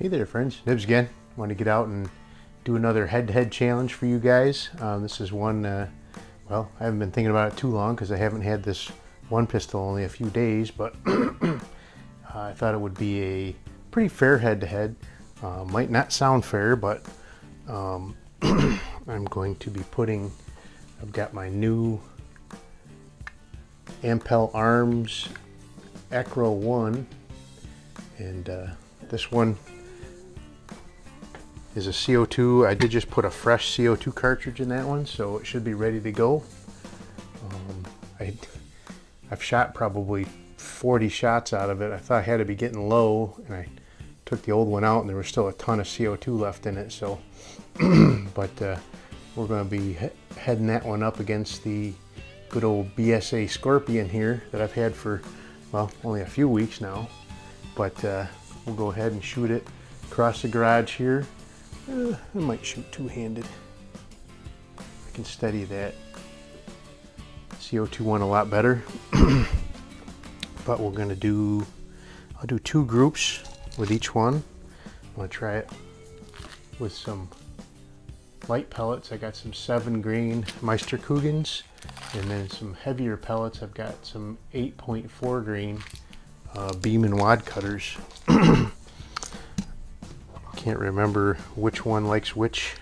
Hey there friends, Nibs again. Want to get out and do another head-to-head challenge for you guys. This is one, well, I haven't been thinking about it too long because I haven't had this one pistol only a few days, but I thought it would be a pretty fair head-to-head. Might not sound fair, but I'm going to be putting, I've got my new Ampell Arms Acro 1, and this one is a CO2. I did just put a fresh CO2 cartridge in that one, so it should be ready to go. I've shot probably 40 shots out of it. I thought I had to be getting low, and I took the old one out and there was still a ton of CO2 left in it, so but we're going to be heading that one up against the good old BSA Scorpion here that I've had for, well, only a few weeks now. But we'll go ahead and shoot it across the garage here. I might shoot two-handed. I can steady that CO2 one a lot better. But we're going to do, I'll do two groups with each one. I'm going to try it with some light pellets. I got some 7-grain Meisterkuggens, and then some heavier pellets. I've got some 8.4 grain beam and wad cutters. Can't remember which one likes which,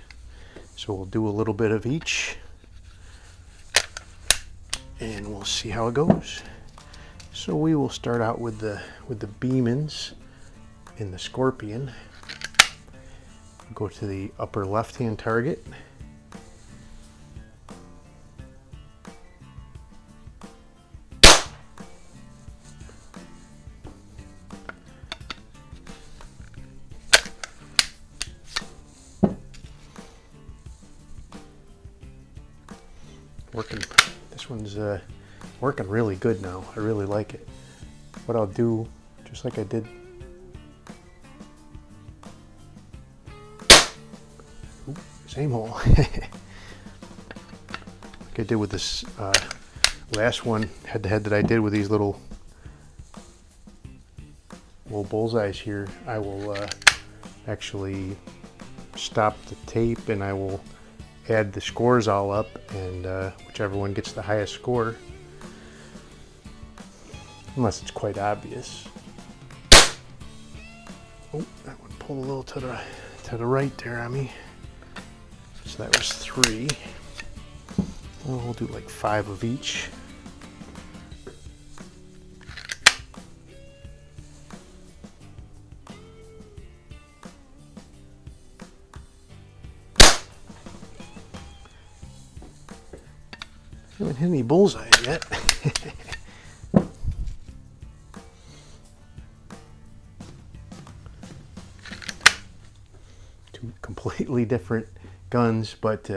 so we'll do a little bit of each and we'll see how it goes. So we will start out with the Beemans in the Scorpion. Go to the upper left hand target. This one's working really good now. I really like it. What I'll do, just like I did, same hole, like I did with this last one head-to-head that I did with these little bullseyes here. I will actually stop the tape and I will add the scores all up, and whichever one gets the highest score, unless it's quite obvious. Oh, that one pulled a little to the right there on me. So that was 3. Well, we'll do like 5 of each. I haven't hit any bullseyes yet. Two completely different guns, but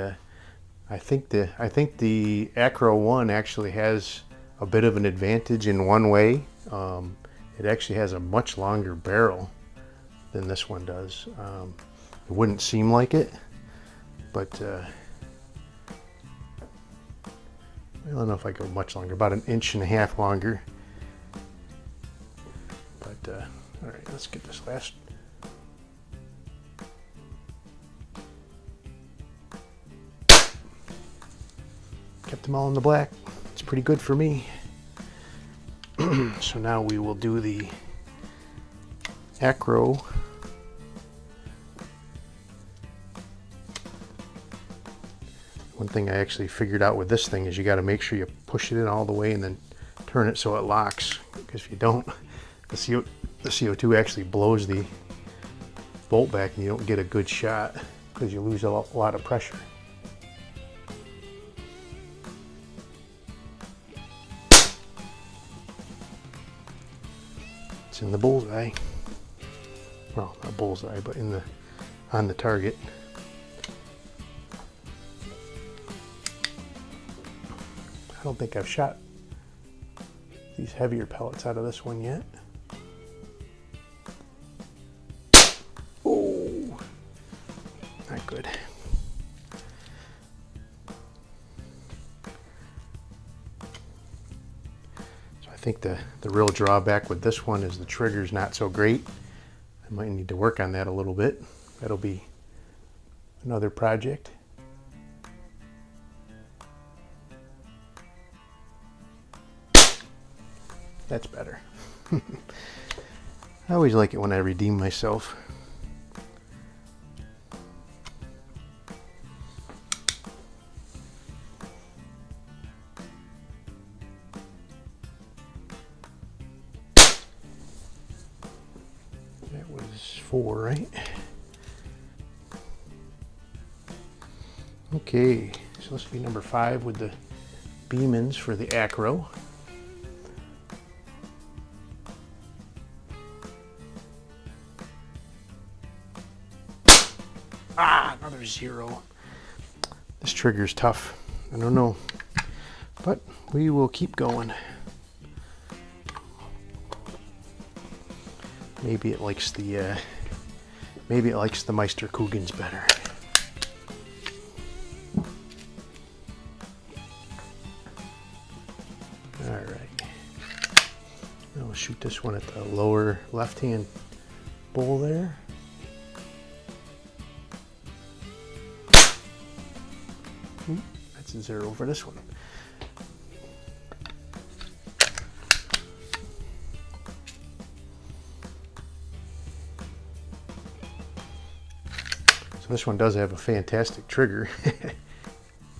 I think the Acro 1 actually has a bit of an advantage in one way. It actually has a much longer barrel than this one does. It wouldn't seem like it, but I don't know if I go much longer, about 1.5 inches longer. But all right, let's get this last. Kept them all in the black. It's pretty good for me. So now we will do the Acro. One thing I actually figured out with this thing is you got to make sure you push it in all the way and then turn it so it locks, because if you don't, the CO2 actually blows the bolt back and you don't get a good shot because you lose a lot of pressure. It's in the bullseye. Well, not bullseye, but on the target. I don't think I've shot these heavier pellets out of this one yet. Oh, not good. So I think the real drawback with this one is the trigger's not so great. I might need to work on that a little bit. That'll be another project. That's better. I always like it when I redeem myself. That was 4, right? Okay, so this will be number 5 with the Beemans for the Acro. Ah, another 0. This trigger's tough. I don't know, but we will keep going. Maybe it likes the Meister Kugans better. All right, I'll shoot this one at the lower left-hand bowl there. That's a 0 for this one. So this one does have a fantastic trigger,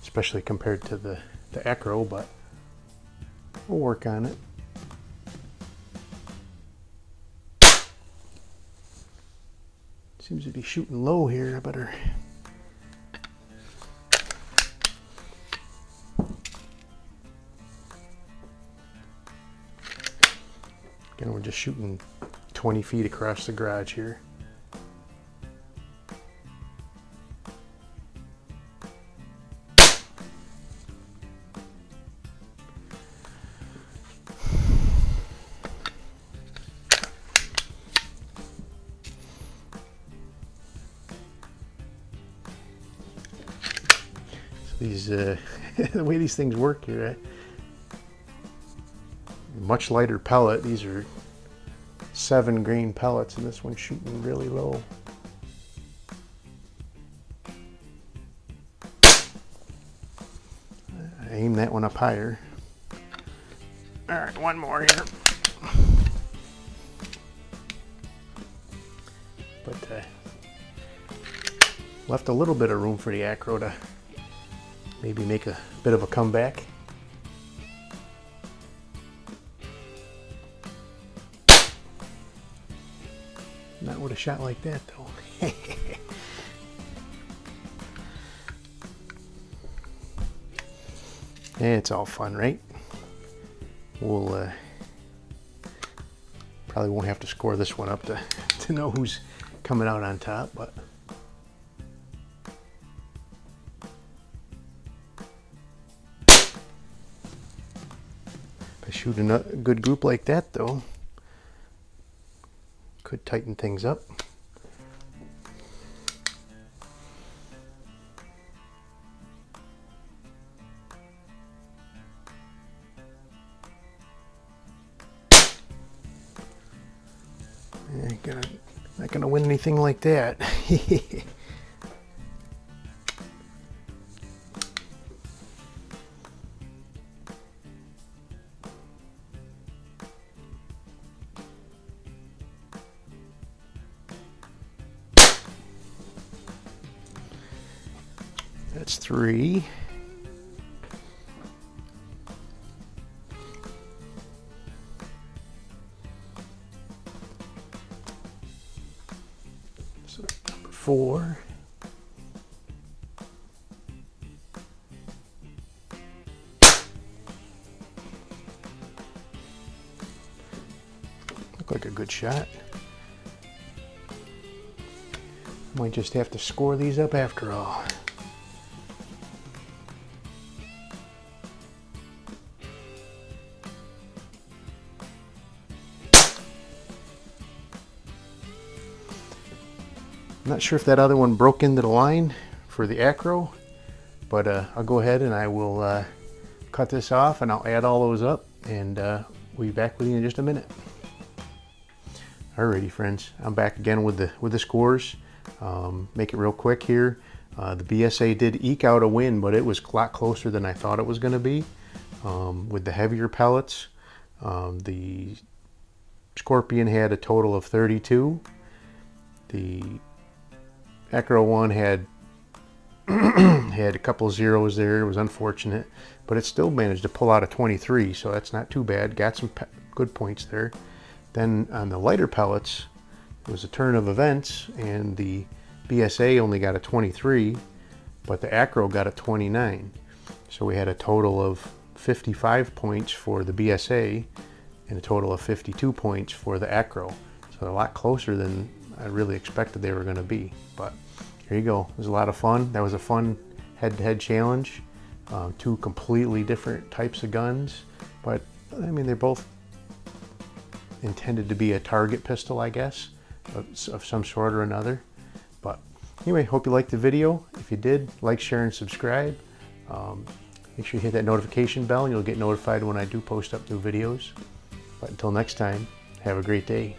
especially compared to the Acro, but we'll work on it. Seems to be shooting low here. I better. Again, we're just shooting 20 feet across the garage here. These the way these things work here, much lighter pellet. These are 7 grain pellets, and this one's shooting really low. I aim that one up higher. All right, one more here. But left a little bit of room for the Acro to maybe make a bit of a comeback. Not with a shot like that, though. It's all fun, right? We'll probably won't have to score this one up to know who's coming out on top, but if I shoot a good group like that, though, could tighten things up. Not gonna win anything like that. That's 3. So number 4. Look like a good shot. Might just have to score these up after all. Not sure if that other one broke into the line for the Acro, but I'll go ahead and I will cut this off and I'll add all those up, and we'll be back with you in just a minute. Alrighty friends, I'm back again with the scores. Make it real quick here. The BSA did eke out a win, but it was a lot closer than I thought it was going to be. With the heavier pellets, the Scorpion had a total of 32. The Acro one had had a couple zeros there. It was unfortunate, but it still managed to pull out a 23, so that's not too bad. Got some good points there. Then on the lighter pellets, it was a turn of events, and the BSA only got a 23, but the Acro got a 29. So we had a total of 55 points for the BSA and a total of 52 points for the Acro. So a lot closer than I really expected they were going to be. But here you go. It was a lot of fun. That was a fun head-to-head challenge. Two completely different types of guns, but I mean they're both intended to be a target pistol, I guess, of some sort or another. But anyway, hope you liked the video. If you did, like, share, and subscribe. Make sure you hit that notification bell and you'll get notified when I do post up new videos. But until next time, have a great day.